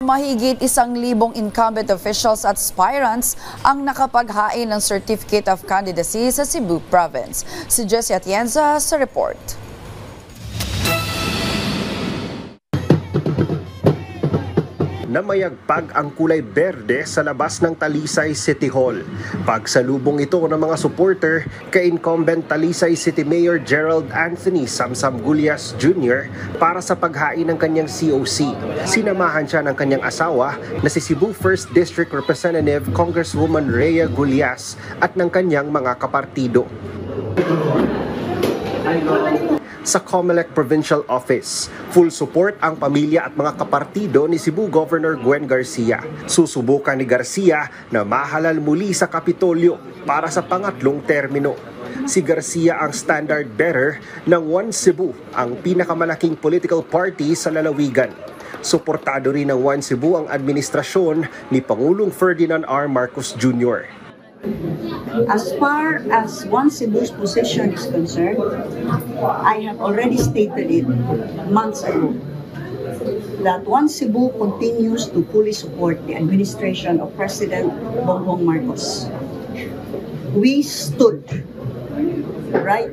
Mahigit 1,000 incumbent officials at aspirants ang nakapaghain ng Certificate of Candidacy sa Cebu Province. Si Jessie Atienza sa report. Namayagpag ang kulay berde sa labas ng Talisay City Hall. Pagsalubong ito ng mga supporter kay incumbent Talisay City Mayor Gerald Anthony Samsam-Gulyas Jr. para sa paghain ng kanyang COC. Sinamahan siya ng kanyang asawa na si Cebu 1st District Representative Congresswoman Rhea Gulyas at ng kanyang mga kapartido. Sa COMELEC Provincial Office, full support ang pamilya at mga kapartido ni Cebu Governor Gwen Garcia. Susubukan ni Garcia na mahalal muli sa Kapitolyo para sa pangatlong termino. Si Garcia ang standard bearer ng One Cebu, ang pinakamalaking political party sa lalawigan. Suportado rin ng One Cebu ang administrasyon ni Pangulong Ferdinand R. Marcos Jr. As far as One Cebu's position is concerned, I have already stated it months ago that One Cebu continues to fully support the administration of President Bongbong Marcos. We stood right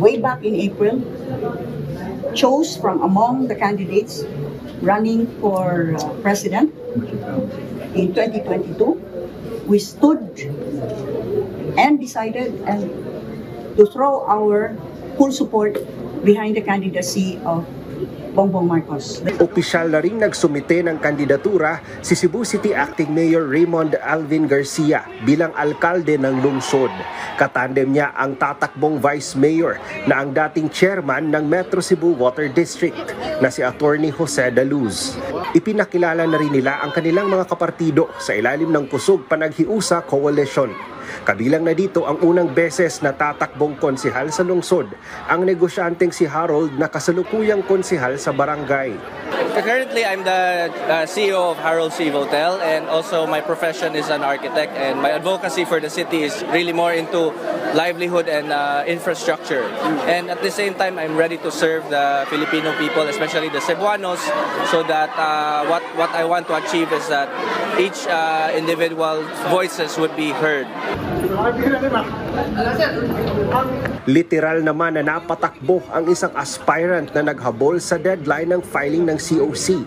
way back in April, chose from among the candidates running for president in 2022. We stood and decided to throw our full support behind the candidacy of Bongbong Marcos. Opisyal na ring nagsumite ng kandidatura si Cebu City Acting Mayor Raymond Alvin Garcia bilang alkalde ng lungsod. Katandem niya ang tatakbong Vice Mayor na ang dating chairman ng Metro Cebu Water District na si Attorney Jose Daluz. Ipinakilala na rin nila ang kanilang mga kapartido sa ilalim ng Kusog Panaghiusa Coalition. Kabilang na dito ang unang beses na tatakbong konsehal sa lungsod, ang negosyanteng si Harold na kasalukuyang konsehal sa barangay. Currently, I'm the CEO of Harold C. Hotel, and also my profession is an architect, and my advocacy for the city is really more into livelihood and infrastructure. And at the same time, I'm ready to serve the Filipino people, especially the Cebuanos, so that what I want to achieve is that each individual voices would be heard. Literal naman na napatakbo ang isang aspirant na naghabol sa deadline ng filing ng COC.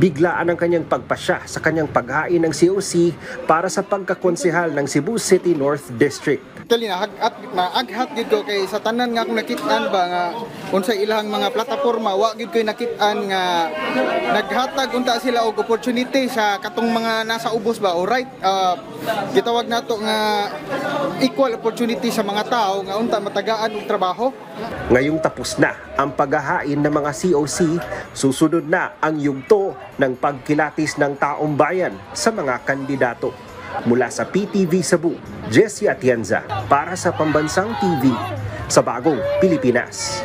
Biglaan ang kanyang pagpasya sa kanyang paghain ng COC para sa pagkakonsehal ng Cebu City North District. Actually, naaghat gid ko kay sa tanan nga akong nakit-an ba nga unsa ilang mga plataporma wa gid ko nakit-an nga naghatag unta sila og opportunity sa katong mga nasa ubos ba. Alright, gitawag nato nga equal opportunity sa mga tao nga unta matagaan og trabaho. Ngayong tapos na ang paghahain ng mga COC, susunod na ang yugto ng pagkilatis ng taong bayan sa mga kandidato. Mula sa PTV Cebu, Jessie Atienza para sa Pambansang TV sa Bagong Pilipinas.